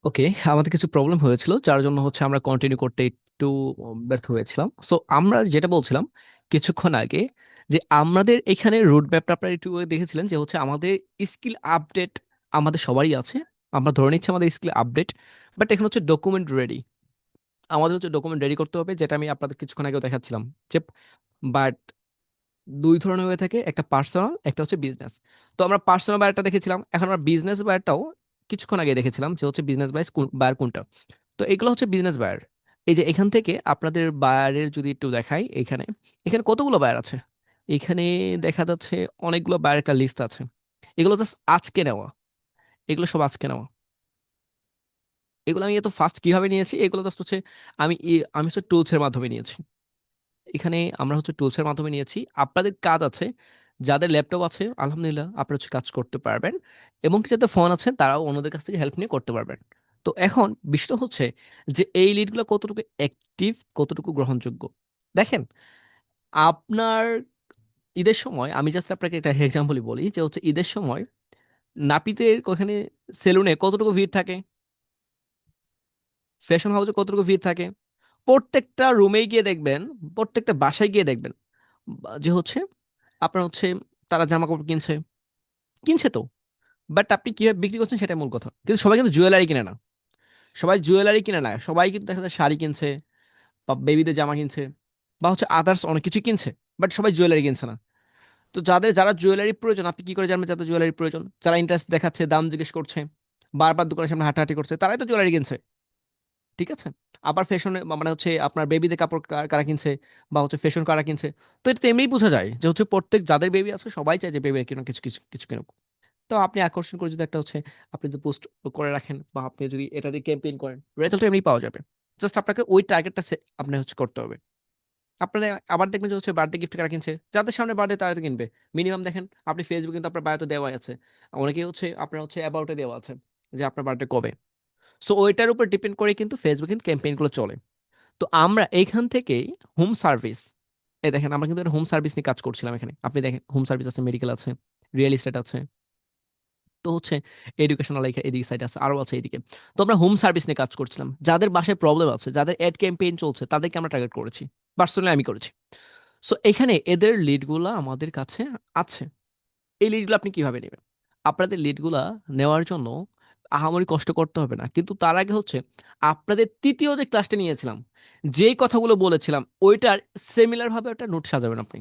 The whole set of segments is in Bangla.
ওকে, আমাদের কিছু প্রবলেম হয়েছিল যার জন্য আমরা কন্টিনিউ করতে একটু ব্যর্থ হয়েছিলাম। সো আমরা যেটা বলছিলাম কিছুক্ষণ আগে, যে আমাদের এখানে রুট ম্যাপটা আপনারা একটু দেখেছিলেন যে আমাদের স্কিল আপডেট আমাদের সবারই আছে। আমরা ধরে নিচ্ছি আমাদের স্কিল আপডেট, বাট এখন ডকুমেন্ট রেডি। আমাদের ডকুমেন্ট রেডি করতে হবে, যেটা আমি আপনাদের কিছুক্ষণ আগেও দেখাচ্ছিলাম। যে বাট দুই ধরনের হয়ে থাকে, একটা পার্সোনাল, একটা বিজনেস। তো আমরা পার্সোনাল বায়ারটা দেখেছিলাম, এখন আমরা বিজনেস বায়ারটাও কিছুক্ষণ আগে দেখেছিলাম যে বিজনেস বায়ার কোনটা। তো এগুলো বিজনেস বায়ার। এই যে এখান থেকে আপনাদের বায়ারের যদি একটু দেখাই, এখানে এখানে কতগুলো বায়ার আছে। এখানে দেখা যাচ্ছে অনেকগুলো বায়ার একটা লিস্ট আছে। এগুলো তো আজকে নেওয়া, এগুলো সব আজকে নেওয়া। এগুলো আমি এত ফাস্ট কিভাবে নিয়েছি, এগুলো জাস্ট আমি টুলসের মাধ্যমে নিয়েছি। এখানে আমরা টুলসের মাধ্যমে নিয়েছি। আপনাদের কাজ আছে, যাদের ল্যাপটপ আছে আলহামদুলিল্লাহ আপনারা কাজ করতে পারবেন, এবং কি যাদের ফোন আছে তারাও অন্যদের কাছ থেকে হেল্প নিয়ে করতে পারবেন। তো এখন বিষয়টা যে এই লিডগুলো কতটুকু অ্যাক্টিভ, কতটুকু গ্রহণযোগ্য। দেখেন, আপনার ঈদের সময় আমি জাস্ট আপনাকে একটা এক্সাম্পলই বলি, যে ঈদের সময় নাপিতের ওখানে সেলুনে কতটুকু ভিড় থাকে, ফ্যাশন হাউসে কতটুকু ভিড় থাকে। প্রত্যেকটা রুমে গিয়ে দেখবেন, প্রত্যেকটা বাসায় গিয়ে দেখবেন যে আপনার তারা জামা কাপড় কিনছে, কিনছে তো। বাট আপনি কিভাবে বিক্রি করছেন সেটাই মূল কথা। কিন্তু সবাই কিন্তু জুয়েলারি কিনে না, সবাই জুয়েলারি কিনে না, সবাই কিন্তু দেখা যায় শাড়ি কিনছে, বা বেবিদের জামা কিনছে, বা আদার্স অনেক কিছু কিনছে। বাট সবাই জুয়েলারি কিনছে না। তো যারা জুয়েলারি প্রয়োজন, আপনি কি করে জানবেন যাদের জুয়েলারি প্রয়োজন? যারা ইন্টারেস্ট দেখাচ্ছে, দাম জিজ্ঞেস করছে, বারবার দোকানের সামনে হাঁটাহাঁটি করছে, তারাই তো জুয়েলারি কিনছে। ঠিক আছে। আবার ফ্যাশনে মানে আপনার বেবিদের কাপড় কারা কিনছে, বা ফ্যাশন কারা কিনছে। তো এটা তো এমনিই বোঝা যায় যে প্রত্যেক যাদের বেবি আছে সবাই চায় যে বেবি কিনুক, কিছু কিছু কিছু কিনুক। তো আপনি আকর্ষণ করে যদি একটা আপনি যদি পোস্ট করে রাখেন, বা আপনি যদি এটা দিয়ে ক্যাম্পেইন করেন, রেজাল্ট এমনি পাওয়া যাবে। জাস্ট আপনাকে ওই টার্গেটটা আপনি করতে হবে। আপনারা আবার দেখবেন যে বার্থডে গিফট কারা কিনছে, যাদের সামনে বার্থডে তারা তো কিনবে। মিনিমাম দেখেন, আপনি ফেসবুকে কিন্তু আপনার বায়োতে দেওয়াই আছে, অনেকেই আপনার অ্যাবাউটে দেওয়া আছে যে আপনার বার্থডে কবে। সো ওইটার উপর ডিপেন্ড করে কিন্তু ফেসবুক কিন্তু ক্যাম্পেইন গুলো চলে। তো আমরা এইখান থেকেই হোম সার্ভিস, এই দেখেন আমরা কিন্তু হোম সার্ভিস নিয়ে কাজ করছিলাম। এখানে আপনি দেখেন হোম সার্ভিস আছে, মেডিকেল আছে, রিয়েল এস্টেট আছে, তো এডুকেশনাল এদিকে সাইড আছে, আরো আছে এদিকে। তো আমরা হোম সার্ভিস নিয়ে কাজ করছিলাম, যাদের বাসায় প্রবলেম আছে, যাদের অ্যাড ক্যাম্পেইন চলছে, তাদেরকে আমরা টার্গেট করেছি। পার্সোনালি আমি করেছি। সো এখানে এদের লিডগুলা আমাদের কাছে আছে। এই লিডগুলো আপনি কিভাবে নেবেন? আপনাদের লিডগুলা নেওয়ার জন্য আহামরি কষ্ট করতে হবে না, কিন্তু তার আগে আপনাদের তৃতীয় যে ক্লাসটা নিয়েছিলাম, যেই কথাগুলো বলেছিলাম ওইটার সিমিলার ভাবে একটা নোট সাজাবেন আপনি।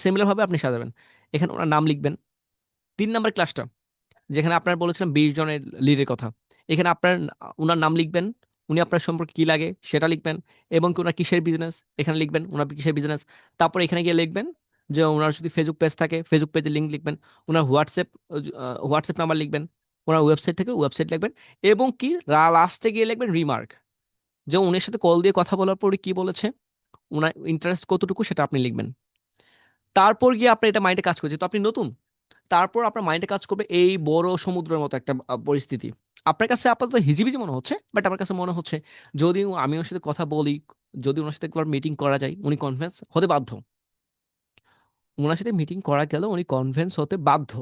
সিমিলার ভাবে আপনি সাজাবেন। এখানে ওনার নাম লিখবেন। 3 নাম্বার ক্লাসটা, যেখানে আপনার বলেছিলাম 20 জনের লিডের কথা, এখানে উনার নাম লিখবেন। উনি আপনার সম্পর্কে কি লাগে সেটা লিখবেন, এবং কি ওনার কিসের বিজনেস এখানে লিখবেন, ওনার কিসের বিজনেস। তারপর এখানে গিয়ে লিখবেন যে ওনার যদি ফেসবুক পেজ থাকে ফেসবুক পেজের লিঙ্ক লিখবেন, ওনার হোয়াটসঅ্যাপ নাম্বার লিখবেন, ওনার ওয়েবসাইট থেকে ওয়েবসাইট লিখবেন, এবং কি লাস্টে গিয়ে লিখবেন রিমার্ক, যে উনির সাথে কল দিয়ে কথা বলার পরে কি বলেছে, ওনার ইন্টারেস্ট কতটুকু সেটা আপনি লিখবেন। তারপর গিয়ে আপনি এটা মাইন্ডে কাজ করছে, তো আপনি নতুন, তারপর আপনার মাইন্ডে কাজ করবে এই বড় সমুদ্রের মতো একটা পরিস্থিতি। আপনার কাছে আপাতত হিজিবিজি মনে হচ্ছে, বাট আমার কাছে মনে হচ্ছে যদি আমি ওর সাথে কথা বলি, যদি ওনার সাথে একবার মিটিং করা যায়, উনি কনভিন্স হতে বাধ্য। ওনার সাথে মিটিং করা গেল, উনি কনভিন্স হতে বাধ্য।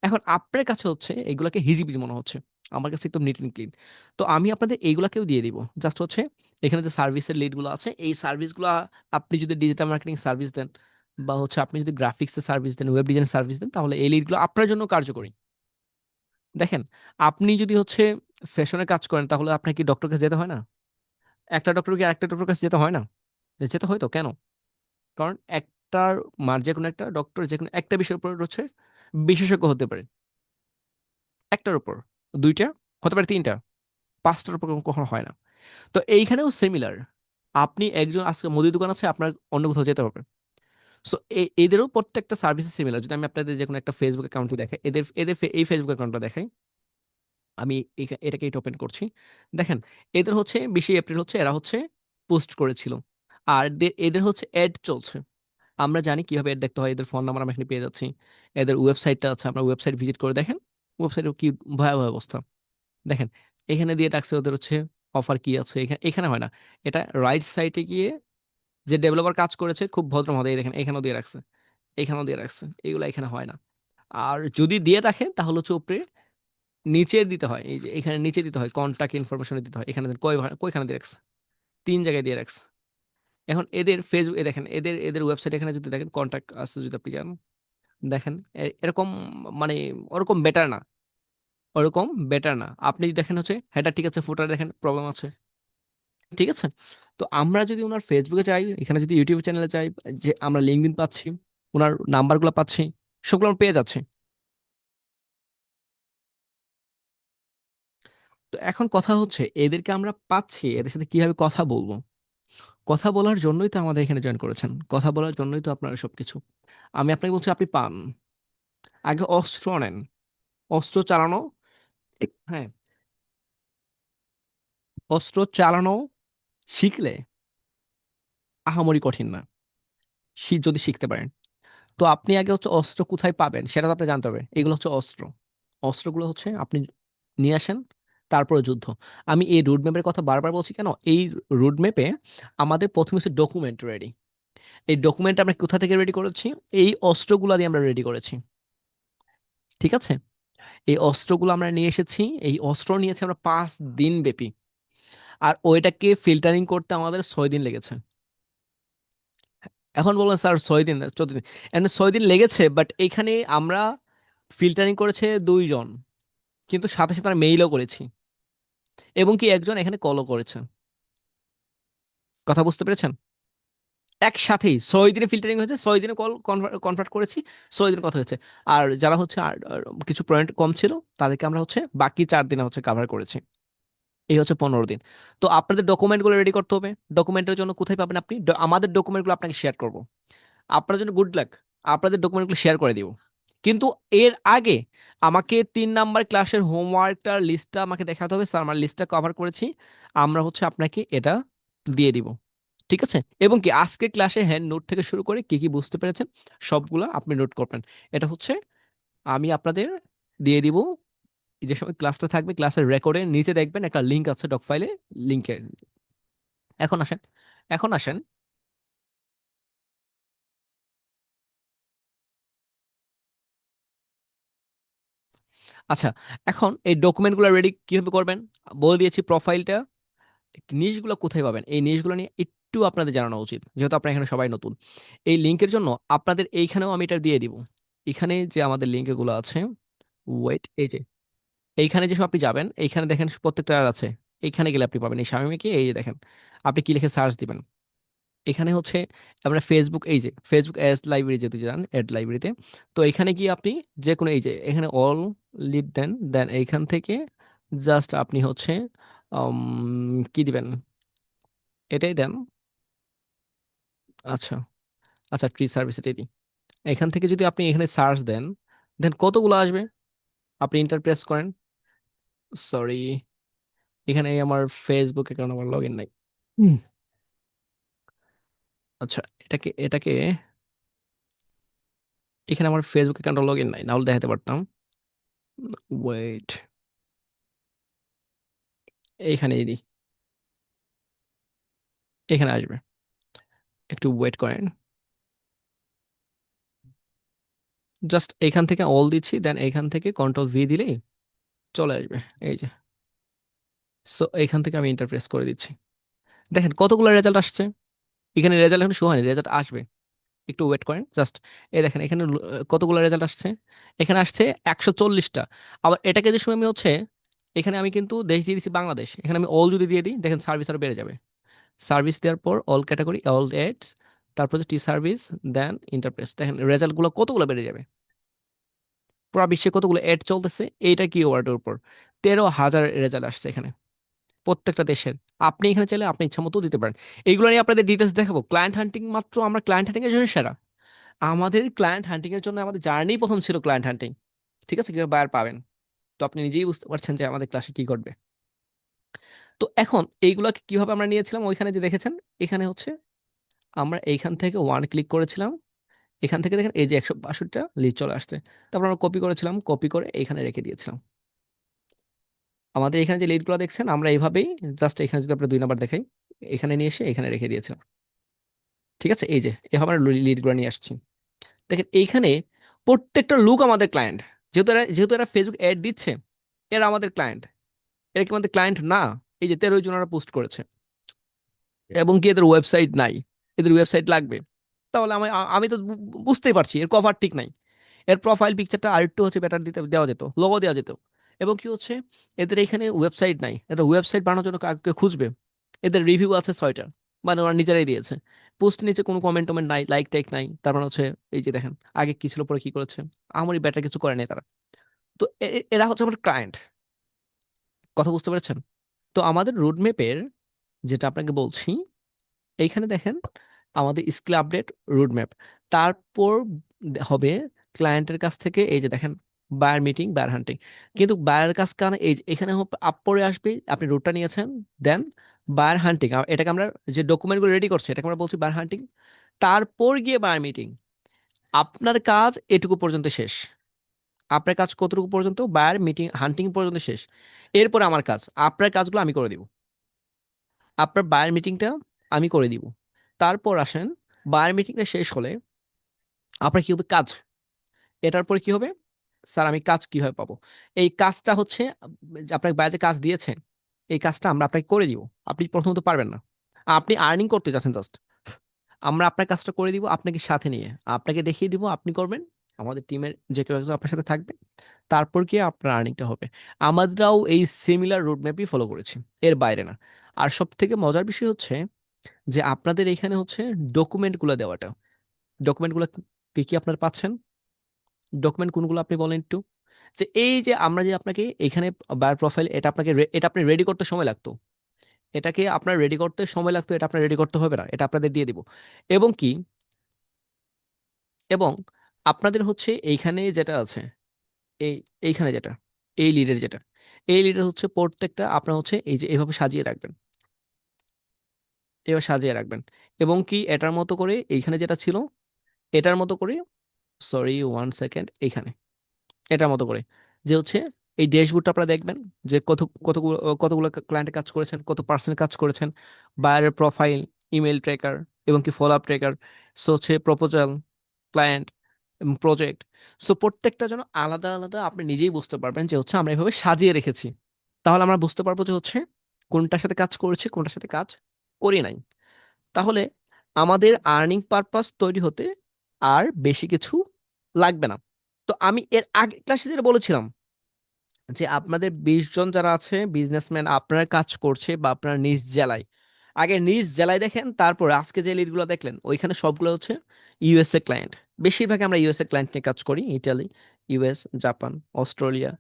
এখন আপনার কাছে এগুলাকে হিজিবিজি মনে হচ্ছে, আমার কাছে একদম নিট এন্ড ক্লিন। তো আমি আপনাদের এইগুলাকেও দিয়ে দিব। জাস্ট এখানে যে সার্ভিসের লিডগুলো আছে, এই সার্ভিসগুলো আপনি যদি ডিজিটাল মার্কেটিং সার্ভিস দেন, বা আপনি যদি গ্রাফিক্সের সার্ভিস দেন, ওয়েব ডিজাইন সার্ভিস দেন, তাহলে এই লিডগুলো আপনার জন্য কার্যকরী। দেখেন, আপনি যদি ফ্যাশনের কাজ করেন, তাহলে আপনার কি ডক্টর কাছে যেতে হয় না? একটা ডক্টর কি আরেকটা ডক্টর কাছে যেতে হয় না? যেতে হয় তো, কেন? কারণ একটার যে কোনো একটা ডক্টর যে কোনো একটা বিষয়ের উপর বিশেষজ্ঞ হতে পারে। একটার উপর, দুইটা, হতে পারে তিনটা, পাঁচটার উপর কখনো হয় না। তো এইখানেও সিমিলার। আপনি একজন আজকে মুদি দোকান আছে, আপনার অন্য কোথাও যেতে হবে। সো এদেরও প্রত্যেকটা সার্ভিস সিমিলার। যদি আমি আপনাদের যে কোনো একটা ফেসবুক অ্যাকাউন্টে দেখাই, এদের এদের এই ফেসবুক অ্যাকাউন্টটা দেখাই, আমি এটাকে ওপেন করছি। দেখেন, এদের 20 এপ্রিল এরা পোস্ট করেছিল, আর এদের অ্যাড চলছে। আমরা জানি কিভাবে অ্যাড দেখতে হয়, এদের ফোন নাম্বার আমরা এখানে পেয়ে যাচ্ছি, এদের ওয়েবসাইটটা আছে, আমরা ওয়েবসাইট ভিজিট করে দেখেন ওয়েবসাইটে কি ভয়াবহ অবস্থা। দেখেন, এখানে দিয়ে রাখছে ওদের অফার কি আছে, এখানে এখানে হয় না। এটা রাইট সাইটে গিয়ে যে ডেভেলপার কাজ করেছে খুব ভদ্র মহোদয়, এই দেখেন এখানেও দিয়ে রাখছে, এখানেও দিয়ে রাখছে, এগুলো এখানে হয় না। আর যদি দিয়ে রাখে তাহলে উপরে নিচে দিতে হয়, এই যে এখানে নিচে দিতে হয়, কন্টাক্ট ইনফরমেশনে দিতে হয়, এখানে দেন কয়খানে দিয়ে রাখছে, তিন জায়গায় দিয়ে রাখছে। এখন এদের ফেসবুক দেখেন, এদের এদের ওয়েবসাইট এখানে যদি দেখেন কন্টাক্ট আসছে, যদি আপনি যান দেখেন এরকম, মানে ওরকম বেটার না, ওরকম বেটার না। আপনি দেখেন হচ্ছে হেডার ঠিক আছে, ফুটার দেখেন প্রবলেম আছে। ঠিক আছে, তো আমরা যদি ওনার ফেসবুকে যাই, এখানে যদি ইউটিউব চ্যানেলে যাই, যে আমরা লিঙ্কডইন পাচ্ছি, ওনার নাম্বারগুলো পাচ্ছি, সবগুলো আমরা পেয়ে যাচ্ছি। তো এখন কথা হচ্ছে এদেরকে আমরা পাচ্ছি, এদের সাথে কিভাবে কথা বলবো? কথা বলার জন্যই তো আমাদের এখানে জয়েন করেছেন, কথা বলার জন্যই তো আপনারা সবকিছু। আমি আপনাকে বলছি আপনি পান, আগে অস্ত্র নেন, অস্ত্র চালানো, হ্যাঁ, অস্ত্র চালানো শিখলে আহামরি কঠিন না, যদি শিখতে পারেন। তো আপনি আগে হচ্ছে অস্ত্র কোথায় পাবেন সেটা তো আপনি জানতে হবে, এগুলো হচ্ছে অস্ত্র। অস্ত্রগুলো হচ্ছে আপনি নিয়ে আসেন, তারপরে যুদ্ধ। আমি এই রুট ম্যাপের কথা বারবার বলছি কেন, এই রুট ম্যাপে আমাদের প্রথমে হচ্ছে ডকুমেন্ট রেডি। এই ডকুমেন্ট আমরা কোথা থেকে রেডি করেছি? এই অস্ত্রগুলো দিয়ে আমরা রেডি করেছি। ঠিক আছে, এই অস্ত্রগুলো আমরা নিয়ে এসেছি, এই অস্ত্র নিয়েছি আমরা 5 দিন ব্যাপী। আর ওইটাকে ফিল্টারিং করতে আমাদের 6 দিন লেগেছে। এখন বললেন স্যার 6 দিন 14 দিন, এমনি 6 দিন লেগেছে, বাট এখানে আমরা ফিল্টারিং করেছে 2 জন, কিন্তু সাথে সাথে আমরা মেইলও করেছি, এবং কি একজন এখানে কলও করেছে। কথা বুঝতে পেরেছেন? একসাথেই 6 দিনে ফিল্টারিং হয়েছে, 6 দিনে কল কনভার্ট করেছি, 6 দিনে কথা হয়েছে। আর যারা হচ্ছে আর কিছু পয়েন্ট কম ছিল, তাদেরকে আমরা হচ্ছে বাকি 4 দিনে হচ্ছে কাভার করেছি। এই হচ্ছে 15 দিন। তো আপনাদের ডকুমেন্টগুলো রেডি করতে হবে। ডকুমেন্টের জন্য কোথায় পাবেন আপনি? আমাদের ডকুমেন্টগুলো আপনাকে শেয়ার করব। আপনার জন্য গুড লাক, আপনাদের ডকুমেন্টগুলো শেয়ার করে দিব। কিন্তু এর আগে আমাকে 3 নাম্বার ক্লাসের হোমওয়ার্কটার লিস্টটা আমাকে দেখাতে হবে, স্যার আমার লিস্টটা কভার করেছি, আমরা হচ্ছে আপনাকে এটা দিয়ে দিব। ঠিক আছে, এবং কি আজকে ক্লাসে হ্যান্ড নোট থেকে শুরু করে কি কি বুঝতে পেরেছেন সবগুলা আপনি নোট করবেন। এটা হচ্ছে আমি আপনাদের দিয়ে দিব। এই যে সময় ক্লাসটা থাকবে, ক্লাসের রেকর্ডের নিচে দেখবেন একটা লিংক আছে, ডক ফাইলে, লিংকের। এখন আসেন, এখন আসেন। আচ্ছা, এখন এই ডকুমেন্টগুলো রেডি কিভাবে করবেন বলে দিয়েছি। প্রোফাইলটা, নিশগুলো কোথায় পাবেন, এই নিশগুলো নিয়ে একটু আপনাদের জানানো উচিত, যেহেতু আপনারা এখানে সবাই নতুন। এই লিঙ্কের জন্য আপনাদের এইখানেও আমি এটা দিয়ে দিব। এখানে যে আমাদের লিঙ্কগুলো আছে, ওয়েট, এই যে এইখানে যেসব আপনি যাবেন, এইখানে দেখেন প্রত্যেকটা আর আছে। এইখানে গেলে আপনি পাবেন এই শামিমকে, এই যে দেখেন, আপনি কি লিখে সার্চ দিবেন, এখানে হচ্ছে আমরা ফেসবুক, এই যে ফেসবুক অ্যাড লাইব্রেরি যদি যান, অ্যাড লাইব্রেরিতে, তো এখানে গিয়ে আপনি যে কোনো, এই যে এখানে অল লিড দেন, দেন এইখান থেকে জাস্ট আপনি হচ্ছে কি দিবেন, এটাই দেন। আচ্ছা, আচ্ছা, ট্রি সার্ভিস এটাই দিই। এখান থেকে যদি আপনি এখানে সার্চ দেন, দেন কতগুলো আসবে, আপনি ইন্টার প্রেস করেন। সরি, এখানে আমার ফেসবুক অ্যাকাউন্ট আমার লগ ইন নাই। হুম, আচ্ছা, এটাকে এটাকে এখানে আমার ফেসবুক অ্যাকাউন্ট লগ ইন নাই, না হলে দেখাতে পারতাম। ওয়েট, এইখানে দিই, এখানে আসবে, একটু ওয়েট করেন। জাস্ট এখান থেকে অল দিচ্ছি, দেন এখান থেকে কন্ট্রোল ভি দিলেই চলে আসবে। এই যে, সো এখান থেকে আমি ইন্টারপ্রেস করে দিচ্ছি, দেখেন কতগুলো রেজাল্ট আসছে। এখানে রেজাল্ট এখন শো হয়নি, রেজাল্ট আসবে, একটু ওয়েট করেন জাস্ট। এই দেখেন এখানে কতগুলো রেজাল্ট আসছে, এখানে আসছে 140টা। আবার এটাকে যে সময় আমি হচ্ছে, এখানে আমি কিন্তু দেশ দিয়ে দিচ্ছি বাংলাদেশ, এখানে আমি অল যদি দিয়ে দিই, দেখেন সার্ভিস আরো বেড়ে যাবে। সার্ভিস দেওয়ার পর অল ক্যাটাগরি, অল এডস, তারপর টি সার্ভিস, দেন ইন্টারপ্রেস, দেখেন রেজাল্টগুলো কতগুলো বেড়ে যাবে। পুরো বিশ্বে কতগুলো এড চলতেছে এইটা কি ওয়ার্ডের উপর, 13,000 রেজাল্ট আসছে এখানে, প্রত্যেকটা দেশের। আপনি এখানে চাইলে আপনি ইচ্ছা মতো দিতে পারেন। এইগুলো নিয়ে আপনাদের ডিটেলস দেখাবো। ক্লায়েন্ট হান্টিং মাত্র আমরা ক্লায়েন্ট হান্টিং এর জন্য সেরা। আমাদের ক্লায়েন্ট হান্টিং এর জন্য আমাদের জার্নি প্রথম ছিল ক্লায়েন্ট হান্টিং। ঠিক আছে, কিভাবে বায়ার পাবেন, তো আপনি নিজেই বুঝতে পারছেন যে আমাদের ক্লাসে কি ঘটবে। তো এখন এইগুলাকে কিভাবে আমরা নিয়েছিলাম, ওইখানে যে দেখেছেন, এখানে হচ্ছে আমরা এইখান থেকে ওয়ান ক্লিক করেছিলাম, এখান থেকে দেখেন এই যে 162টা লিড চলে আসছে। তারপর আমরা কপি করেছিলাম, কপি করে এখানে রেখে দিয়েছিলাম। আমাদের এখানে যে লিডগুলো দেখছেন, আমরা এইভাবেই জাস্ট এখানে যদি আমরা 2 নাম্বার দেখাই, এখানে নিয়ে এসে এখানে রেখে দিয়েছিলাম। ঠিক আছে, এই যে এভাবে আমরা লিডগুলো নিয়ে আসছি। দেখেন এইখানে প্রত্যেকটা লুক আমাদের ক্লায়েন্ট, যেহেতু এরা ফেসবুক অ্যাড দিচ্ছে, এরা আমাদের ক্লায়েন্ট। এরা কি আমাদের ক্লায়েন্ট না? এই যে 13 জন ওরা পোস্ট করেছে, এবং কি এদের ওয়েবসাইট নাই, এদের ওয়েবসাইট লাগবে। তাহলে আমি তো বুঝতেই পারছি এর কভার ঠিক নাই, এর প্রোফাইল পিকচারটা আরেকটু হচ্ছে বেটার দিতে দেওয়া যেত, লোগো দেওয়া যেত। এবং কি হচ্ছে, এদের এখানে ওয়েবসাইট নাই, এদের ওয়েবসাইট বানানোর জন্য কাউকে খুঁজবে। এদের রিভিউ আছে 6টা, মানে ওরা নিজেরাই দিয়েছে। পোস্ট নিচে কোনো কমেন্ট টমেন্ট নাই, লাইক টাইক নাই, তার মানে হচ্ছে এই যে দেখেন আগে কি ছিল পরে কি করেছে, আমারই বেটার কিছু করে নাই তারা। তো এরা হচ্ছে আমার ক্লায়েন্ট। কথা বুঝতে পেরেছেন? তো আমাদের রোড ম্যাপের, যেটা আপনাকে বলছি, এইখানে দেখেন আমাদের স্কিল আপডেট রোড ম্যাপ। তারপর হবে ক্লায়েন্টের কাছ থেকে এই যে দেখেন বায়ার মিটিং, বায়ার হান্টিং। কিন্তু বায়ার কাছ কারণে এই যে এখানে আপ পরে আসবে, আপনি রুটটা নিয়েছেন, দেন বায়ার হান্টিং, এটাকে আমরা যে ডকুমেন্টগুলো রেডি করছি এটাকে আমরা বলছি বায়ার হান্টিং। তারপর গিয়ে বায়ার মিটিং। আপনার কাজ এটুকু পর্যন্ত শেষ। আপনার কাজ কতটুকু পর্যন্ত? বায়ার মিটিং হান্টিং পর্যন্ত শেষ। এরপর আমার কাজ, আপনার কাজগুলো আমি করে দিব। আপনার বায়ার মিটিংটা আমি করে দিব। তারপর আসেন, বায়ার মিটিংটা শেষ হলে আপনার কি হবে কাজ, এটার পরে কি হবে? স্যার আমি কাজ কিভাবে পাবো? এই কাজটা হচ্ছে আপনাকে বায়ার যে কাজ দিয়েছে, এই কাজটা আমরা আপনাকে করে দিব। আপনি প্রথমত পারবেন না, আপনি আর্নিং করতে যাচ্ছেন জাস্ট। আমরা আপনার কাজটা করে দিব আপনাকে সাথে নিয়ে, আপনাকে দেখিয়ে দিব, আপনি করবেন, আমাদের টিমের যে কেউ একজন আপনার সাথে থাকবে। তারপর গিয়ে আপনার আর্নিংটা হবে। আমরাও এই সিমিলার রোড ম্যাপই ফলো করেছি, এর বাইরে না। আর সব থেকে মজার বিষয় হচ্ছে যে আপনাদের এখানে হচ্ছে ডকুমেন্টগুলো দেওয়াটা। ডকুমেন্টগুলো কি কি আপনারা পাচ্ছেন? ডকুমেন্ট কোনগুলো আপনি বলেন একটু। যে এই যে আমরা যে আপনাকে এখানে বায়ার প্রোফাইল, এটা আপনাকে এটা আপনি রেডি করতে সময় লাগতো, এটাকে আপনার রেডি করতে সময় লাগতো, এটা আপনার রেডি করতে হবে না, এটা আপনাদের দিয়ে দিব। এবং কি, এবং আপনাদের হচ্ছে এইখানে যেটা আছে, এই এইখানে যেটা, এই লিডের যেটা, এই লিডের হচ্ছে প্রত্যেকটা আপনার হচ্ছে এই যে এভাবে সাজিয়ে রাখবেন, এবার সাজিয়ে রাখবেন। এবং কি এটার মতো করে এইখানে যেটা ছিল এটার মতো করে, সরি 1 সেকেন্ড, এইখানে এটার মতো করে, যে হচ্ছে এই ড্যাশবোর্ডটা আপনারা দেখবেন যে কতগুলো কতগুলো ক্লায়েন্টে কাজ করেছেন, কত পার্সেন্ট কাজ করেছেন, বায়ারের প্রোফাইল, ইমেল ট্র্যাকার, এবং কি ফলো আপ ট্র্যাকার, সো হচ্ছে প্রপোজাল, ক্লায়েন্ট এবং প্রজেক্ট। সো প্রত্যেকটা যেন আলাদা আলাদা আপনি নিজেই বুঝতে পারবেন যে হচ্ছে আমরা এভাবে সাজিয়ে রেখেছি। তাহলে আমরা বুঝতে পারবো যে হচ্ছে কোনটার সাথে কাজ করেছি, কোনটার সাথে কাজ করি নাই। তাহলে আমাদের আর্নিং পারপাস তৈরি হতে আর বেশি কিছু লাগবে না। তো আমি এর আগে ক্লাসে যেটা বলেছিলাম যে আপনাদের 20 জন যারা আছে বিজনেসম্যান আপনারা কাজ করছে বা আপনার নিজ জেলায়, আগে নিজ জেলায় দেখেন, তারপর আজকে যে লিডগুলো দেখলেন ওইখানে সবগুলো হচ্ছে ইউএসএ ক্লায়েন্ট। বেশিরভাগ আমরা ইউএসএ ক্লায়েন্ট নিয়ে কাজ করি, ইটালি, ইউএস, জাপান, অস্ট্রেলিয়া,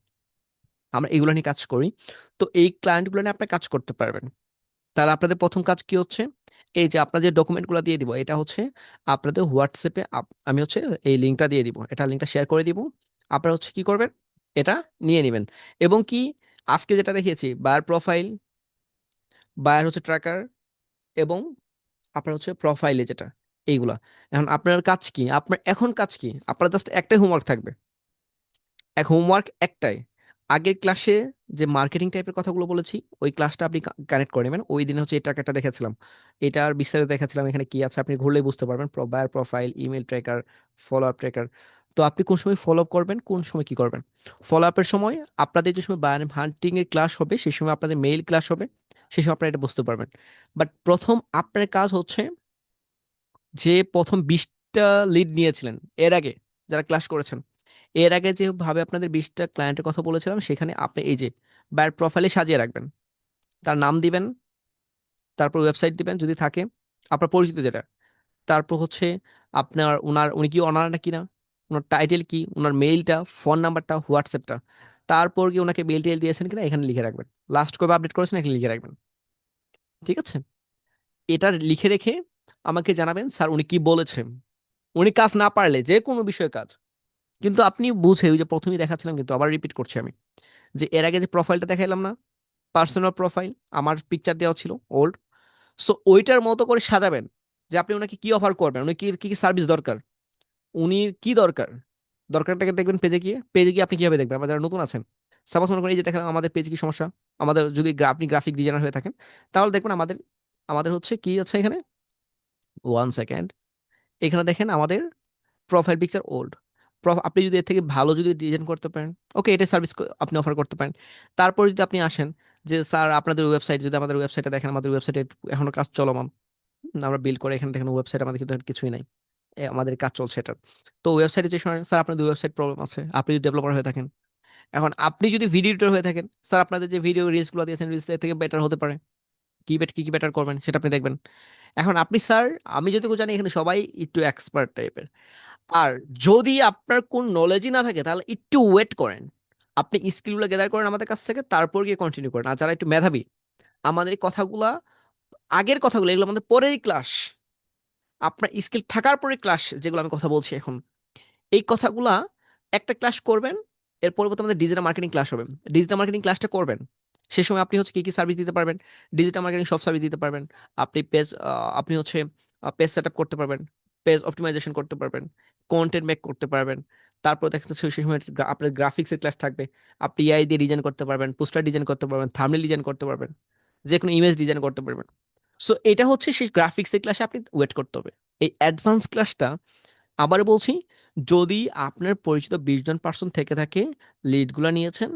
আমরা এগুলো নিয়ে কাজ করি। তো এই ক্লায়েন্টগুলো নিয়ে আপনি কাজ করতে পারবেন। তাহলে আপনাদের প্রথম কাজ কি হচ্ছে, এই যে আপনাদের ডকুমেন্টগুলো দিয়ে দিব, এটা হচ্ছে আপনাদের হোয়াটসঅ্যাপে আমি হচ্ছে এই লিঙ্কটা দিয়ে দিব, এটা লিঙ্কটা শেয়ার করে দিব। আপনারা হচ্ছে কি করবেন, এটা নিয়ে নেবেন। এবং কি আজকে যেটা দেখিয়েছি বায়ার প্রোফাইল, বায়ার হচ্ছে ট্র্যাকার, এবং আপনার হচ্ছে প্রোফাইলে যেটা, এইগুলা। এখন আপনার কাজ কি, আপনার এখন কাজ কি, আপনার জাস্ট একটাই হোমওয়ার্ক থাকবে। এক হোমওয়ার্ক একটাই, আগের ক্লাসে যে মার্কেটিং টাইপের কথাগুলো বলেছি ওই ক্লাসটা আপনি কানেক্ট করে নেবেন। ওই দিনে হচ্ছে এই ট্র্যাকারটা দেখাচ্ছিলাম, এটার বিস্তারিত দেখাচ্ছিলাম, এখানে কি আছে আপনি ঘুরলেই বুঝতে পারবেন, buyer profile, email tracker, follow up tracker. তো আপনি কোন সময় ফলো আপ করবেন, কোন সময় কি করবেন। ফলো আপের সময় আপনাদের যে সময় বায়ার হান্টিং এর ক্লাস হবে সেই সময় আপনাদের মেইল ক্লাস হবে, সেই সময় আপনারা এটা বুঝতে পারবেন। বাট প্রথম আপনার কাজ হচ্ছে যে প্রথম 20টা লিড নিয়েছিলেন এর আগে, যারা ক্লাস করেছেন, এর আগে যেভাবে আপনাদের 20টা ক্লায়েন্টের কথা বলেছিলাম সেখানে আপনি এই যে বায়ার প্রোফাইলে সাজিয়ে রাখবেন, তার নাম দিবেন, তারপর ওয়েবসাইট দিবেন যদি থাকে, আপনার পরিচিত যেটা, তারপর হচ্ছে আপনার উনি কি অনার নাকি না, ওনার টাইটেল কি, ওনার মেইলটা, ফোন নাম্বারটা, হোয়াটসঅ্যাপটা, তারপর কি ওনাকে মেইল টেল দিয়েছেন কিনা এখানে লিখে রাখবেন, লাস্ট কবে আপডেট করেছেন এখানে লিখে রাখবেন। ঠিক আছে? এটা লিখে রেখে আমাকে জানাবেন স্যার উনি কি বলেছেন। উনি কাজ না পারলে যে কোনো বিষয়ে কাজ, কিন্তু আপনি বুঝে, ওই যে প্রথমেই দেখাচ্ছিলাম কিন্তু আবার রিপিট করছি আমি, যে এর আগে যে প্রোফাইলটা দেখাইলাম না, পার্সোনাল প্রোফাইল, আমার পিকচার দেওয়া ছিল ওল্ড, সো ওইটার মতো করে সাজাবেন যে আপনি ওনাকে কি অফার করবেন, উনি কি কি সার্ভিস দরকার, উনি কি দরকার, দরকারটাকে দেখবেন পেজে গিয়ে। পেজে গিয়ে আপনি কিভাবে দেখবেন, আপনারা যারা নতুন আছেন, সাপোজ মনে করেন এই যে দেখেন আমাদের পেজে কি সমস্যা, আমাদের যদি আপনি গ্রাফিক ডিজাইনার হয়ে থাকেন তাহলে দেখবেন আমাদের আমাদের হচ্ছে কি আছে এখানে, 1 সেকেন্ড, এখানে দেখেন আমাদের প্রোফাইল পিকচার ওল্ড, আপনি যদি এর থেকে ভালো যদি ডিজাইন করতে পারেন, ওকে, এটা সার্ভিস আপনি অফার করতে পারেন। তারপর যদি আপনি আসেন যে স্যার আপনাদের ওয়েবসাইট, যদি আমাদের ওয়েবসাইটে দেখেন, আমাদের ওয়েবসাইটে এখনো কাজ চলমান, আমরা বিল্ড করে এখানে দেখেন ওয়েবসাইট আমাদের কিন্তু এখন কিছুই নাই, আমাদের কাজ চলছে এটা। তো ওয়েবসাইটে যে সময় স্যার আপনাদের ওয়েবসাইট প্রবলেম আছে, আপনি যদি ডেভেলপার হয়ে থাকেন, এখন আপনি যদি ভিডিও এডিটর হয়ে থাকেন, স্যার আপনাদের যে ভিডিও রিলসগুলো দিয়েছেন, রিলস থেকে বেটার হতে পারে, কি কি বেটার করবেন সেটা আপনি দেখবেন। এখন আপনি স্যার, আমি যতটুকু জানি এখানে সবাই একটু এক্সপার্ট টাইপের। আর যদি আপনার কোন নলেজই না থাকে তাহলে একটু ওয়েট করেন, আপনি স্কিলগুলো গেদার করেন আমাদের কাছ থেকে, তারপর গিয়ে কন্টিনিউ করেন। আর যারা একটু মেধাবী, আমাদের এই কথাগুলা, আগের কথাগুলো এগুলো আমাদের পরেরই ক্লাস, আপনার স্কিল থাকার পরে ক্লাস, যেগুলো আমি কথা বলছি এখন, এই কথাগুলা একটা ক্লাস করবেন, এর পরবর্তী আমাদের ডিজিটাল মার্কেটিং ক্লাস হবে। ডিজিটাল মার্কেটিং ক্লাসটা করবেন, সে সময় আপনি হচ্ছে কি কি সার্ভিস দিতে পারবেন, ডিজিটাল মার্কেটিং সব সার্ভিস দিতে পারবেন। আপনি পেজ, আপনি হচ্ছে পেজ সেট আপ করতে পারবেন, পেজ অপটিমাইজেশন করতে পারবেন, কন্টেন্ট মেক করতে পারবেন। তারপর দেখা যাচ্ছে সেই সময় আপনার গ্রাফিক্সের ক্লাস থাকবে, আপনি এআই দিয়ে ডিজাইন করতে পারবেন, পোস্টার ডিজাইন করতে পারবেন, থাম্বনেল ডিজাইন করতে পারবেন, যে কোনো ইমেজ ডিজাইন করতে পারবেন। সো এটা হচ্ছে সেই গ্রাফিক্সের ক্লাসে আপনি ওয়েট করতে হবে। এই অ্যাডভান্স ক্লাসটা, আবার বলছি, যদি আপনার পরিচিত 20 জন পার্সন থেকে থাকে, লিডগুলা নিয়েছেন,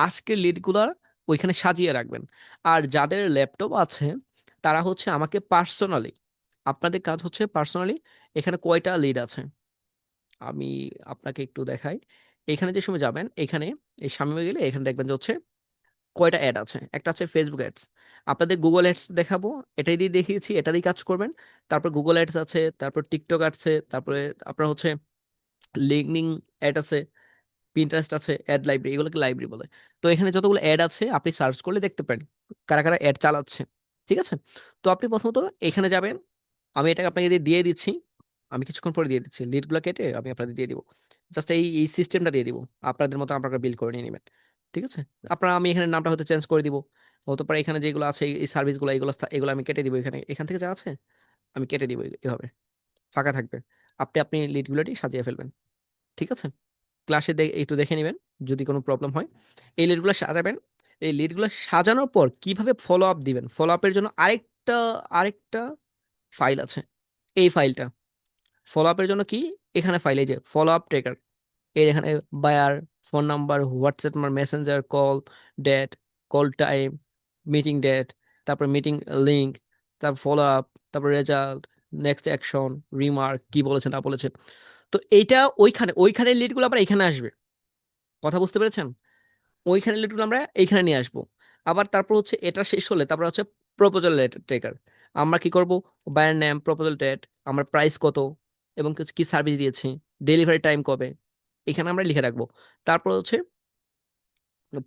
আজকের লিডগুলা ওইখানে সাজিয়ে রাখবেন। আর যাদের ল্যাপটপ আছে তারা হচ্ছে আমাকে পার্সোনালি, আপনাদের কাজ হচ্ছে পার্সোনালি, এখানে কয়টা লিড আছে আমি আপনাকে একটু দেখাই। এখানে যে সময় যাবেন, এখানে এই সামনে গেলে এখানে দেখবেন যে হচ্ছে কয়টা অ্যাড আছে। একটা আছে ফেসবুক অ্যাডস, আপনাদের গুগল অ্যাডস দেখাবো, এটাই দিয়ে দেখিয়েছি, এটা দিয়ে কাজ করবেন। তারপর গুগল অ্যাডস আছে, তারপর টিকটক আছে, তারপরে আপনার হচ্ছে লিঙ্কডিন অ্যাড আছে, পিন্টারেস্ট আছে, অ্যাড লাইব্রেরি, এগুলোকে লাইব্রেরি বলে। তো এখানে যতগুলো অ্যাড আছে আপনি সার্চ করলে দেখতে পারেন কারা কারা অ্যাড চালাচ্ছে। ঠিক আছে, তো আপনি প্রথমত এখানে যাবেন, আমি এটাকে আপনাকে দিয়ে দিচ্ছি, আমি কিছুক্ষণ পরে দিয়ে দিচ্ছি, লিডগুলো কেটে আমি আপনাদের দিয়ে দিব। জাস্ট এই এই সিস্টেমটা দিয়ে দিব, আপনাদের মতো আপনারা বিল করে নিয়ে নেবেন। ঠিক আছে, আপনারা, আমি এখানে নামটা হয়তো চেঞ্জ করে দিব, হতে পারে এখানে যেগুলো আছে এই সার্ভিসগুলো, এগুলো এগুলো আমি কেটে দিব, এখানে এখান থেকে যা আছে আমি কেটে দিব, এভাবে ফাঁকা থাকবে, আপনি আপনি লিডগুলোটি সাজিয়ে ফেলবেন। ঠিক আছে, ক্লাসে একটু দেখে নেবেন যদি কোনো প্রবলেম হয়। এই লিডগুলো সাজাবেন, এই লিডগুলো সাজানোর পর কিভাবে ফলো আপ দিবেন, ফলো আপের জন্য আরেকটা আরেকটা ফাইল আছে, এই ফাইলটা ফলো আপের জন্য কি, এখানে ফাইল, এই যে ফলো আপ ট্রেকার, এই এখানে buyer, phone number, WhatsApp number, messenger, call date, call time, meeting date, তারপর মিটিং লিঙ্ক, তারপর ফলো আপ, তারপর রেজাল্ট, নেক্সট অ্যাকশন, রিমার্ক, কি বলেছেন না বলেছেন। তো এইটা ওইখানে, ওইখানে লিডগুলো আবার এখানে আসবে, কথা বুঝতে পেরেছেন? ওইখানে লিডগুলো আমরা এইখানে নিয়ে আসবো। আবার তারপর হচ্ছে এটা শেষ হলে তারপর হচ্ছে প্রপোজাল ট্রেকার, আমরা কি করব, বায়ার নেম, প্রপোজাল ডেট, আমরা প্রাইস কত, এবং কি সার্ভিস দিয়েছি, ডেলিভারি টাইম কবে, এখানে আমরা লিখে রাখবো। তারপর হচ্ছে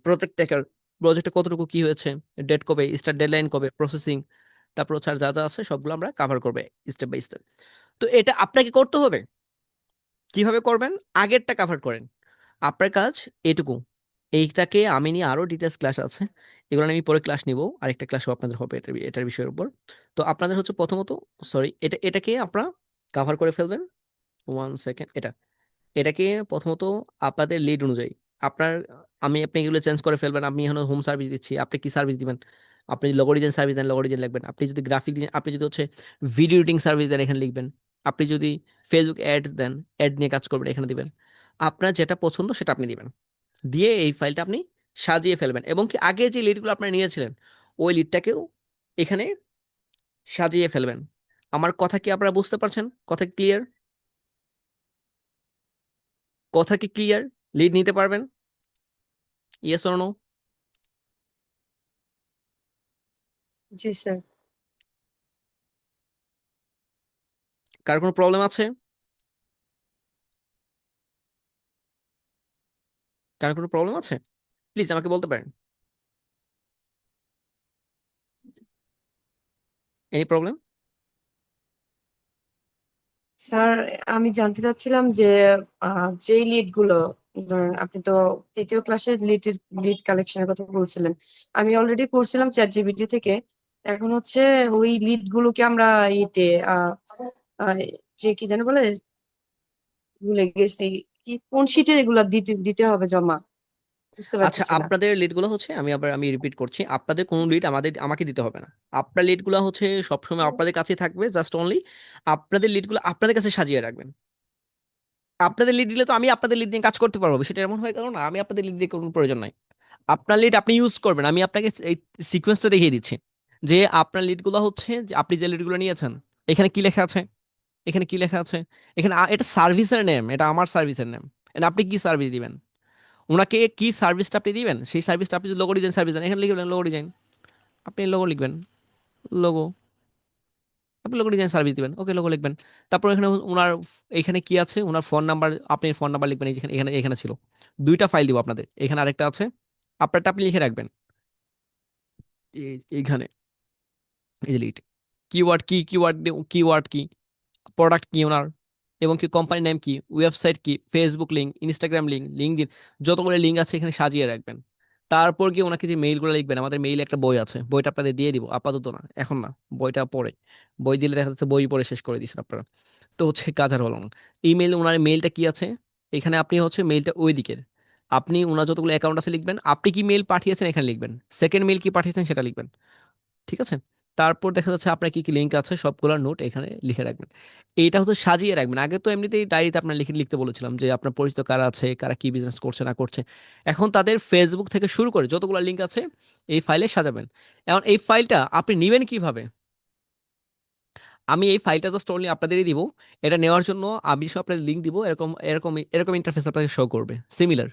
প্রজেক্ট ট্র্যাকার, প্রজেক্টে কতটুকু কি হয়েছে, ডেট কবে, স্টার্ট ডেডলাইন কবে, প্রসেসিং, তারপর হচ্ছে আর যা যা আছে সবগুলো আমরা কভার করবে স্টেপ বাই স্টেপ। তো এটা আপনাকে করতে হবে। কিভাবে করবেন, আগেরটা কভার করেন, আপনার কাজ এটুকু। এইটাকে আমি নিয়ে আরো ডিটেলস ক্লাস আছে, এগুলো নিয়ে আমি পরে ক্লাস নিব, আরেকটা ক্লাসও আপনাদের হবে এটার বিষয়ের উপর। তো আপনাদের হচ্ছে প্রথমত, সরি, এটাকে আপনারা কভার করে ফেলবেন। 1 সেকেন্ড, এটাকে প্রথমত আপনাদের লিড অনুযায়ী আপনার, আপনি এগুলো চেঞ্জ করে ফেলবেন। আমি এখন হোম সার্ভিস দিচ্ছি, আপনি কি সার্ভিস দিবেন, আপনি লগো ডিজাইন সার্ভিস দেন লগো ডিজাইন লিখবেন, আপনি যদি গ্রাফিক ডিজাইন, আপনি যদি হচ্ছে ভিডিও এডিটিং সার্ভিস দেন এখানে লিখবেন, আপনি যদি ফেসবুক অ্যাডস দেন, অ্যাড নিয়ে কাজ করবেন এখানে দিবেন, আপনার যেটা পছন্দ সেটা আপনি দিবেন, দিয়ে এই ফাইলটা আপনি সাজিয়ে ফেলবেন। এবং কি আগে যে লিডগুলো আপনারা নিয়েছিলেন ওই লিডটাকেও এখানে সাজিয়ে ফেলবেন। আমার কথা কি আপনারা বুঝতে পারছেন? কথা ক্লিয়ার? কথা কি ক্লিয়ার? লিড নিতে পারবেন? Yes or no? জি স্যার। কার কোনো প্রবলেম আছে? কার কোনো প্রবলেম আছে? প্লিজ আমাকে বলতে পারেন, এনি প্রবলেম? স্যার, আমি জানতে চাচ্ছিলাম যে যেই লিড গুলো, ধরেন আপনি তো তৃতীয় ক্লাসের লিড কালেকশনের কথা বলছিলেন, আমি অলরেডি করছিলাম চ্যাট জিপিটি থেকে। এখন হচ্ছে ওই লিড গুলোকে আমরা ইতে আহ, আহ, যে কি জানি বলে, ভুলে গেছি, কি কোন শিটে এগুলা দিতে দিতে হবে জমা, বুঝতে আচ্ছা, পারতেছি না। আপনাদের লিডগুলো হচ্ছে, আমি রিপিট করছি, আপনাদের কোনো লিড আমাকে দিতে হবে না। আপনার লিডগুলো হচ্ছে সবসময় আপনাদের কাছে থাকবে, জাস্ট অনলি আপনাদের লিডগুলো আপনাদের কাছে সাজিয়ে রাখবেন। আপনাদের লিড দিলে তো আমি আপনাদের লিড নিয়ে কাজ করতে পারবো, সেটা এমন হয়ে গেল না? আমি আপনাদের লিড দিয়ে কোনো প্রয়োজন নাই। আপনার লিড আপনি ইউজ করবেন, আমি আপনাকে এই সিকোয়েন্সটা দেখিয়ে দিচ্ছি যে আপনার লিডগুলো হচ্ছে যে আপনি যে লিডগুলো নিয়েছেন, এখানে কি লেখা আছে, এখানে কি লেখা আছে, এখানে এটা সার্ভিসের নেম, এটা আমার সার্ভিসের নেম। আপনি কি সার্ভিস দিবেন, ওনাকে কি সার্ভিসটা আপনি দিবেন, সেই সার্ভিসটা আপনি লোগো ডিজাইন সার্ভিস দেন, এখানে লিখবেন লোগো ডিজাইন, আপনি লোগো লিখবেন, লোগো, আপনি লোগো ডিজাইন সার্ভিস দিবেন, ওকে লোগো লিখবেন। তারপর এখানে ওনার এখানে কি আছে, ওনার ফোন নাম্বার, আপনি ফোন নাম্বার লিখবেন, এই যেখানে এখানে এখানে ছিল দুইটা ফাইল দিব আপনাদের, এখানে আরেকটা আছে, আপনারটা আপনি লিখে রাখবেন এইখানে, এই যে লিড, কিওয়ার্ড কি, কিওয়ার্ড কি, প্রোডাক্ট কি ওনার, এবং কি কোম্পানি নেম কি, ওয়েবসাইট কি, Facebook link, Instagram link, LinkedIn, যতগুলো লিঙ্ক আছে এখানে সাজিয়ে রাখবেন। তারপর কি ওনাকে যে মেইলগুলো লিখবেন, আমাদের মেইলে একটা বই আছে, বইটা আপনাদের দিয়ে দিব, আপাতত না, এখন না, বইটা পড়ে, বই দিলে দেখা যাচ্ছে বই পড়ে শেষ করে দিচ্ছেন আপনারা, তো হচ্ছে কাজ আর হলো না। ইমেল, ওনার মেইলটা কি আছে, এখানে আপনি হচ্ছে মেইলটা ওই দিকের, আপনি ওনার যতগুলো অ্যাকাউন্ট আছে লিখবেন, আপনি কি মেইল পাঠিয়েছেন এখানে লিখবেন, সেকেন্ড মেইল কি পাঠিয়েছেন সেটা লিখবেন, ঠিক আছে? তারপর দেখা যাচ্ছে আপনার কি কি লিঙ্ক আছে সবগুলো নোট এখানে লিখে রাখবেন। এইটা হচ্ছে সাজিয়ে রাখবেন, আগে তো এমনিতেই ডায়েরিতে আপনার লিখে লিখতে বলেছিলাম যে আপনার পরিচিত কারা আছে, কারা কি বিজনেস করছে না করছে, এখন তাদের ফেসবুক থেকে শুরু করে যতগুলো লিঙ্ক আছে এই ফাইলে সাজাবেন। এখন এই ফাইলটা আপনি নেবেন কিভাবে, আমি এই ফাইলটা জাস্ট অনলি আপনাদেরই দিব, এটা নেওয়ার জন্য আমি সব আপনাদের লিঙ্ক দিব, এরকম এরকম এরকম ইন্টারফেস আপনাকে শো করবে, সিমিলার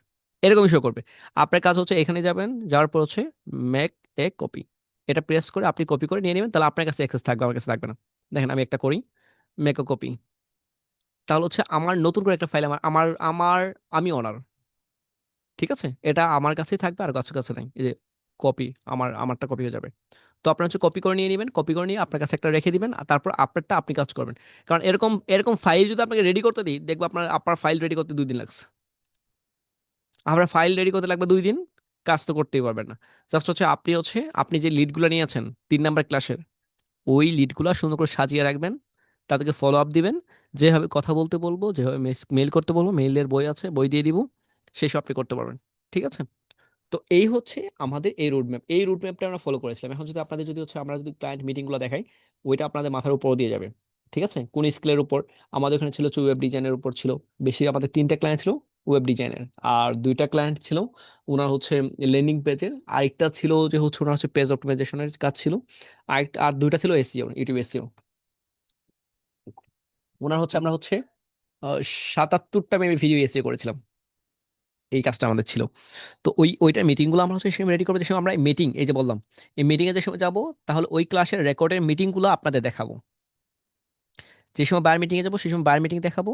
এরকমই শো করবে। আপনার কাজ হচ্ছে এখানে যাবেন, যাওয়ার পর হচ্ছে মেক এ কপি, এটা প্রেস করে আপনি কপি করে নিয়ে নেবেন, তাহলে আপনার কাছে অ্যাক্সেস থাকবে, আমার কাছে থাকবে না। দেখেন আমি একটা করি, মেক এ কপি, তাহলে হচ্ছে আমার নতুন করে একটা ফাইল, আমার আমার আমার আমি অনার, ঠিক আছে, এটা আমার কাছেই থাকবে আর কাছে কাছে নাই, এই যে কপি, আমারটা কপি হয়ে যাবে। তো আপনার হচ্ছে কপি করে নিয়ে নেবেন, কপি করে নিয়ে আপনার কাছে একটা রেখে দিবেন, আর তারপর আপনারটা আপনি কাজ করবেন। কারণ এরকম এরকম ফাইল যদি আপনাকে রেডি করতে দিই, দেখবো আপনার আপনার ফাইল রেডি করতে 2 দিন লাগছে, আপনার ফাইল রেডি করতে লাগবে 2 দিন, কাজ তো করতেই পারবেন না। জাস্ট হচ্ছে আপনি যে লিডগুলো নিয়েছেন 3 নাম্বার ক্লাসের, ওই লিডগুলো সুন্দর করে সাজিয়ে রাখবেন, তাদেরকে ফলো আপ দিবেন, যেভাবে কথা বলতে বলবো, যেভাবে মেইল করতে বলবো, মেইলের বই আছে, বই দিয়ে দিব, সেই সব আপনি করতে পারবেন, ঠিক আছে? তো এই হচ্ছে আমাদের এই রোড ম্যাপ, এই রোড ম্যাপটা আমরা ফলো করেছিলাম। এখন যদি আপনাদের যদি হচ্ছে আমরা যদি ক্লায়েন্ট মিটিং গুলো দেখাই, ওইটা আপনাদের মাথার উপর দিয়ে যাবে, ঠিক আছে, কোন স্কিলের উপর। আমাদের ওখানে ছিল হচ্ছে ওয়েব ডিজাইনের উপর ছিল বেশি, আমাদের 3টা ক্লায়েন্ট ছিল ওয়েব ডিজাইনের, আর 2টা ক্লায়েন্ট ছিল ওনার হচ্ছে ল্যান্ডিং পেজের, আরেকটা ছিল যে হচ্ছে ওনার হচ্ছে পেজ অপটিমাইজেশনের কাজ ছিল, আরেকটা, আর 2টা ছিল এসইও, ইউটিউব এসইও। ওনার হচ্ছে আমরা হচ্ছে আহ, 77টা মেবি ভিডিও এসইও করেছিলাম, এই কাজটা আমাদের ছিল। তো ওইটার মিটিং গুলো আমরা হচ্ছে সেই রেডি করবো, যে সময় আমরা মিটিং, এই যে বললাম এই মিটিং এ যে সময় যাবো, তাহলে ওই ক্লাসের রেকর্ডের মিটিং গুলো আপনাদের দেখাবো, যে সময় বায়ার মিটিং এ যাবো সেই সময় বায়ার মিটিং দেখাবো।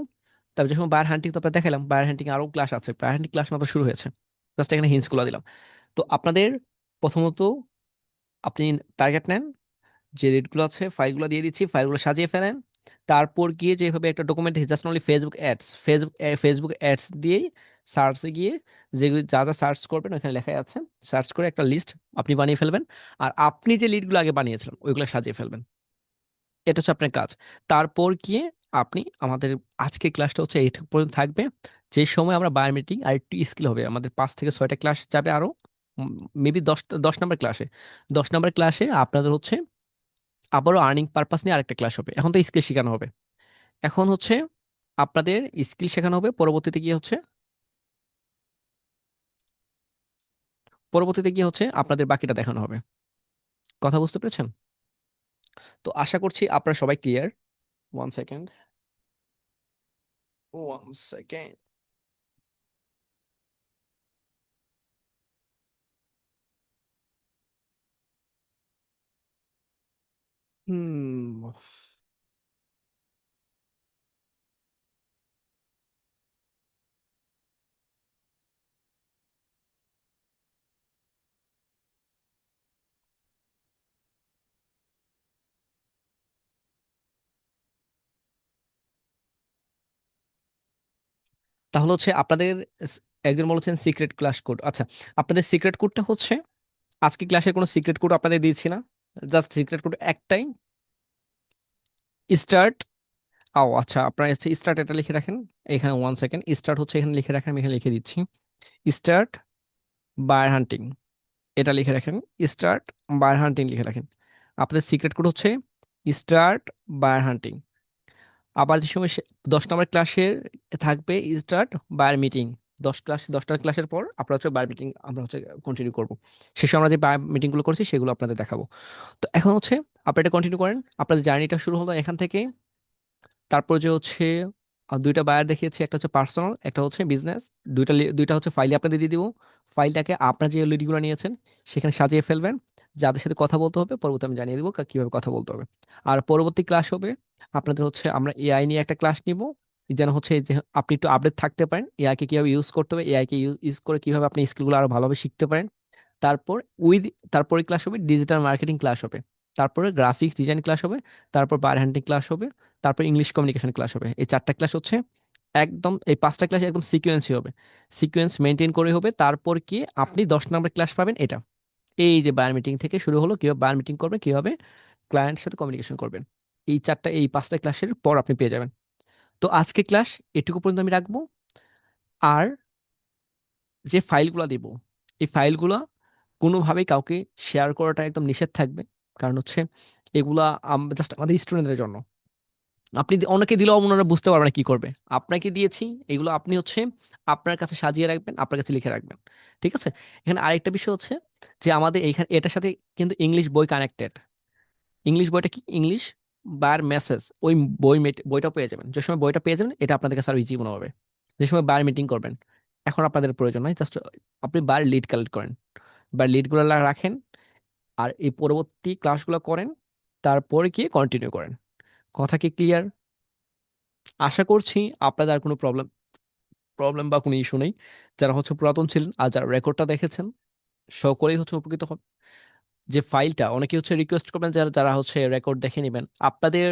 তারপর যে সময় বায়ার হান্টিং তো আপনার দেখালাম, বায়ার হান্টিং আরো ক্লাস আছে, বায়ার হান্টিং ক্লাস মাত্র শুরু হয়েছে, জাস্ট এখানে হিন্টস গুলো দিলাম। তো আপনাদের প্রথমত আপনি টার্গেট নেন, যে রেটগুলো আছে ফাইলগুলো দিয়ে দিচ্ছি, ফাইলগুলো সাজিয়ে ফেলেন। তারপর গিয়ে যেভাবে একটা document, just only Facebook ads দিয়েই সার্চে গিয়ে যে যা যা সার্চ করবেন ওখানে লেখা আছে, সার্চ করে একটা লিস্ট আপনি বানিয়ে ফেলবেন, আর আপনি যে লিডগুলো আগে বানিয়েছিলেন ওইগুলো সাজিয়ে ফেলবেন, এটা হচ্ছে আপনার কাজ। তারপর গিয়ে আপনি আমাদের আজকের ক্লাসটা হচ্ছে এইটুকু পর্যন্ত থাকবে, যে সময় আমরা বায়ো মিটিং আর একটু স্কিল হবে, আমাদের 5 থেকে 6টা ক্লাস যাবে আরো, মেবি 10 10 নাম্বার ক্লাসে, 10 নাম্বার ক্লাসে আপনাদের হচ্ছে আবারও আর্নিং পারপাস নিয়ে আরেকটা ক্লাস হবে। এখন তো স্কিল শেখানো হবে, এখন হচ্ছে আপনাদের স্কিল শেখানো হবে, পরবর্তীতে গিয়ে হচ্ছে আপনাদের বাকিটা দেখানো হবে। কথা বুঝতে পেরেছেন? তো আশা করছি আপনারা সবাই ক্লিয়ার। 1 second, 1 second. হুম। তাহলে হচ্ছে আপনাদের স- একজন বলেছেন সিক্রেট ক্লাস কোড, আচ্ছা, আপনাদের সিক্রেট কোডটা হচ্ছে, আজকে ক্লাসের কোনো সিক্রেট কোড আপনাদের দিচ্ছি না, জাস্ট সিক্রেট কোড একটাই, স্টার্ট। ও আচ্ছা, আপনারা হচ্ছে স্টার্ট এটা লিখে রাখেন এখানে, 1 সেকেন্ড, স্টার্ট হচ্ছে এখানে লিখে রাখেন, আমি এখানে লিখে দিচ্ছি, স্টার্ট বায়ার হান্টিং, এটা লিখে রাখেন, স্টার্ট বায়ার হান্টিং লিখে রাখেন। আপনাদের সিক্রেট কোড হচ্ছে স্টার্ট বায়ার হান্টিং। আবার যে সময় 10 নম্বর ক্লাসের থাকবে স্টার্ট বায়ার মিটিং। 10টার ক্লাসের পর আপনারা হচ্ছে বায়ার মিটিং আমরা হচ্ছে কন্টিনিউ করবো। শেষে আমরা যে বায়ার মিটিংগুলো করছি সেগুলো আপনাদের দেখাবো। তো এখন হচ্ছে আপনারা এটা কন্টিনিউ করেন, আপনাদের জার্নিটা শুরু হলো এখান থেকে। তারপর যে হচ্ছে দুইটা বায়ার দেখিয়েছি, একটা হচ্ছে পার্সোনাল, একটা হচ্ছে বিজনেস। দুইটা হচ্ছে ফাইলে আপনাদের দিয়ে দিব। ফাইলটাকে আপনার যে লিডগুলো নিয়েছেন সেখানে সাজিয়ে ফেলবেন। যাদের সাথে কথা বলতে হবে পরবর্তী আমি জানিয়ে দিব কিভাবে কথা বলতে হবে। আর পরবর্তী ক্লাস হবে আপনাদের হচ্ছে আমরা এআই নিয়ে একটা ক্লাস নিব, যেন হচ্ছে এই যে আপনি একটু আপডেট থাকতে পারেন এআই কে কিভাবে ইউজ করতে হবে, এআই কে ইউজ করে কিভাবে আপনি স্কিলগুলো আরো ভালোভাবে শিখতে পারেন। তারপর উইথ তারপরে ক্লাস হবে ডিজিটাল মার্কেটিং ক্লাস হবে। তারপরে গ্রাফিক্স ডিজাইন ক্লাস হবে। তারপর বার হ্যান্ডিং ক্লাস হবে। তারপর ইংলিশ কমিউনিকেশন ক্লাস হবে। এই 4টা ক্লাস হচ্ছে একদম, এই 5টা ক্লাস একদম সিকোয়েন্সই হবে। সিকোয়েন্স মেনটেন করে হবে। তারপর কি আপনি 10 নম্বর ক্লাস পাবেন এটা। এই যে বায়ার মিটিং থেকে শুরু হলো, কিভাবে বায়ার মিটিং করবেন, কিভাবে ক্লায়েন্টের সাথে কমিউনিকেশন করবেন, এই 5টা ক্লাসের পর আপনি পেয়ে যাবেন। তো আজকে ক্লাস এটুকু পর্যন্ত আমি রাখবো। আর যে ফাইলগুলো দিব, এই ফাইলগুলো কোনোভাবেই কাউকে শেয়ার করাটা একদম নিষেধ থাকবে। কারণ হচ্ছে এগুলা জাস্ট আমাদের স্টুডেন্টদের জন্য। আপনি অনেকে দিলেও ওনারা বুঝতে পারবে না কি করবে। আপনাকে দিয়েছি, এগুলো আপনি হচ্ছে আপনার কাছে সাজিয়ে রাখবেন, আপনার কাছে লিখে রাখবেন। ঠিক আছে। এখানে আরেকটা বিষয় হচ্ছে যে আমাদের এইখানে এটার সাথে কিন্তু ইংলিশ বই কানেক্টেড। ইংলিশ বইটা কি, ইংলিশ বার মেসেজ, ওই বইটা পেয়ে যাবেন। যে সময় বইটা পেয়ে যাবেন এটা আপনাদের কাছে আরো ইজি মনে হবে। যে সময় বার মিটিং করবেন, এখন আপনাদের প্রয়োজন নাই, জাস্ট আপনি বার লিড কালেক্ট করেন বা লিডগুলো রাখেন। আর এই পরবর্তী ক্লাসগুলো করেন, তারপরে গিয়ে কন্টিনিউ করেন। কথা কি ক্লিয়ার? আশা করছি আপনাদের আর কোনো প্রবলেম প্রবলেম বা কোনো ইস্যু নেই। যারা হচ্ছে পুরাতন ছিলেন আর যারা রেকর্ডটা দেখেছেন সকলেই হচ্ছে উপকৃত হন। যে ফাইলটা অনেকে হচ্ছে রিকোয়েস্ট করবেন, যারা যারা হচ্ছে রেকর্ড দেখে নেবেন আপনাদের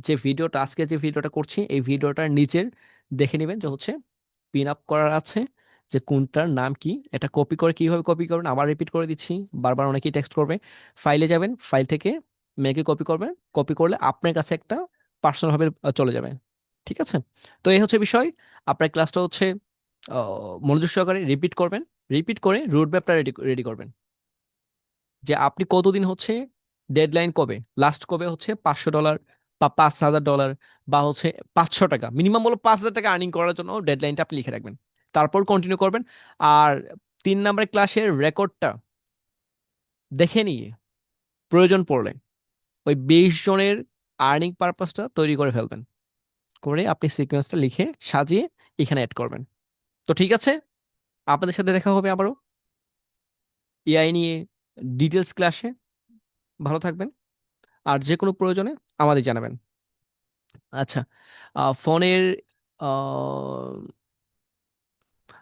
যে ভিডিওটা, আজকে যে ভিডিওটা করছি এই ভিডিওটার নিচের দেখে নেবেন যে হচ্ছে পিন আপ করার আছে যে কোনটার নাম কি। এটা কপি করে কিভাবে কপি করবেন আবার রিপিট করে দিচ্ছি, বারবার অনেকেই টেক্সট করবে। ফাইলে যাবেন, ফাইল থেকে মেকে কপি করবেন। কপি করলে আপনার কাছে একটা পার্সোনাল ভাবে চলে যাবে। ঠিক আছে। তো এই হচ্ছে বিষয়। আপনার ক্লাসটা হচ্ছে মনোযোগ সহকারে রিপিট করবেন। রিপিট করে রুট ম্যাপটা রেডি রেডি করবেন। যে আপনি কতদিন হচ্ছে ডেডলাইন, কবে লাস্ট, কবে হচ্ছে $500 বা $5,000 বা হচ্ছে 500 টাকা, মিনিমাম হলো 5,000 টাকা আর্নিং করার জন্য ডেডলাইনটা আপনি লিখে রাখবেন। তারপর কন্টিনিউ করবেন। আর 3 নম্বর ক্লাসের রেকর্ডটা দেখে নিয়ে প্রয়োজন পড়লে ওই 20 জনের আর্নিং পারপাসটা তৈরি করে ফেলবেন। করে আপনি সিকোয়েন্সটা লিখে সাজিয়ে এখানে অ্যাড করবেন। তো ঠিক আছে, আপনাদের সাথে দেখা হবে আবারও এআই নিয়ে ডিটেলস ক্লাসে। ভালো থাকবেন। আর যে কোনো প্রয়োজনে আমাদের জানাবেন। আচ্ছা। ফোনের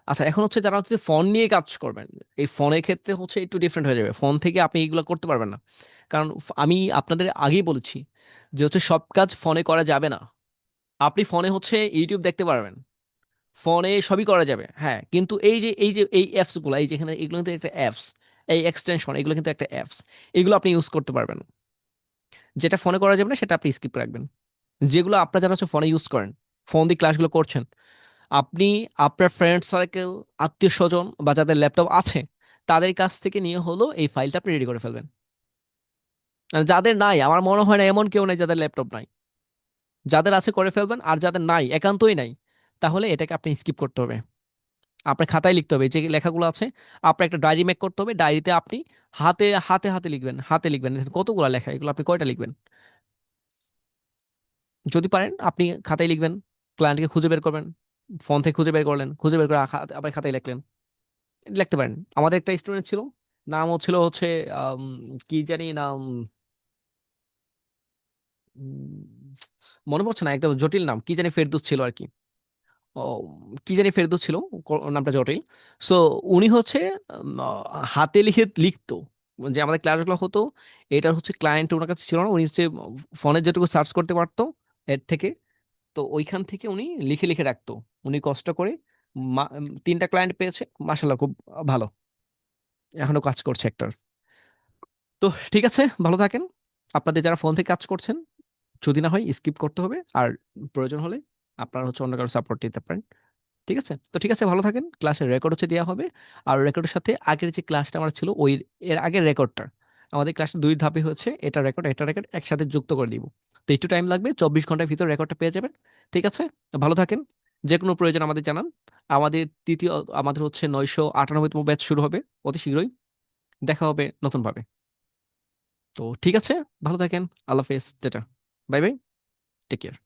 আচ্ছা, এখন হচ্ছে যারা হচ্ছে ফোন নিয়ে কাজ করবেন, এই ফোনের ক্ষেত্রে হচ্ছে একটু ডিফারেন্ট হয়ে যাবে। ফোন থেকে আপনি এগুলো করতে পারবেন না। কারণ আমি আপনাদের আগেই বলেছি যে হচ্ছে সব কাজ ফোনে করা যাবে না। আপনি ফোনে হচ্ছে ইউটিউব দেখতে পারবেন, ফোনে সবই করা যাবে, হ্যাঁ, কিন্তু এই যে এই অ্যাপস গুলো, এই যেখানে এগুলো কিন্তু একটা অ্যাপস, এই এক্সটেনশন এগুলো কিন্তু একটা অ্যাপস। এগুলো আপনি ইউজ করতে পারবেন না। যেটা ফোনে করা যাবে না সেটা আপনি স্কিপ রাখবেন। যেগুলো আপনারা যারা হচ্ছে ফোনে ইউজ করেন, ফোন দিয়ে ক্লাসগুলো করছেন, আপনি আপনার ফ্রেন্ড সার্কেল, আত্মীয় স্বজন বা যাদের ল্যাপটপ আছে তাদের কাছ থেকে নিয়ে হলো এই ফাইলটা আপনি রেডি করে ফেলবেন। আর যাদের নাই, আমার মনে হয় না এমন কেউ নাই যাদের ল্যাপটপ নাই। যাদের আছে করে ফেলবেন, আর যাদের নাই, একান্তই নাই, তাহলে এটাকে আপনি স্কিপ করতে হবে। আপনার খাতায় লিখতে হবে, যে লেখাগুলো আছে আপনার একটা ডায়েরি মেক করতে হবে। ডায়েরিতে আপনি হাতে হাতে হাতে লিখবেন, হাতে লিখবেন। দেখেন কতগুলো লেখা, এগুলো আপনি কয়টা লিখবেন? যদি পারেন আপনি খাতায় লিখবেন, ক্লায়েন্টকে খুঁজে বের করবেন, ফোন থেকে খুঁজে বের করলেন, খুঁজে বের করে আবার খাতায় লিখলেন। লিখতে পারেন। আমাদের একটা স্টুডেন্ট ছিল, নাম হচ্ছিল হচ্ছে আম, কি জানি নাম, মনে পড়ছে না, একটা জটিল নাম, কি জানি ফেরদৌস ছিল আর কি। ও, কি জানি ফেরদৌস ছিল, নামটা জটিল। সো উনি হচ্ছে হাতে লিখে লিখতো। যে আমাদের ক্লাসগুলো হতো, এটার হচ্ছে ক্লায়েন্ট ওনার কাছে ছিল না, উনি হচ্ছে ফোনে যেটুকু সার্চ করতে পারতো এর থেকে, তো ওইখান থেকে উনি লিখে লিখে রাখতো। উনি কষ্ট করে 3টা ক্লায়েন্ট পেয়েছে, মাশাল্লাহ খুব ভালো, এখনো কাজ করছে একটা। তো ঠিক আছে, ভালো থাকেন। আপনাদের যারা ফোন থেকে কাজ করছেন, যদি না হয় স্কিপ করতে হবে। আর প্রয়োজন হলে আপনারা হচ্ছে অন্য কারো সাপোর্ট নিতে পারেন। ঠিক আছে। তো ঠিক আছে, ভালো থাকেন। ক্লাসের রেকর্ড হচ্ছে দেওয়া হবে। আর রেকর্ডের সাথে আগের যে ক্লাসটা আমার ছিল ওই এর আগের রেকর্ডটা, আমাদের ক্লাসটা 2 ধাপে হচ্ছে, এটা রেকর্ড একসাথে যুক্ত করে দিব। তো একটু টাইম লাগবে, 24 ঘন্টার ভিতর রেকর্ডটা পেয়ে যাবেন। ঠিক আছে, তো ভালো থাকেন। যে কোনো প্রয়োজন আমাদের জানান। আমাদের তৃতীয়, আমাদের হচ্ছে 998তম ব্যাচ শুরু হবে অতি শীঘ্রই। দেখা হবে নতুন ভাবে। তো ঠিক আছে, ভালো থাকেন। আল্লাহ হাফেজ, টেটা, বাই বাই, টেক কেয়ার।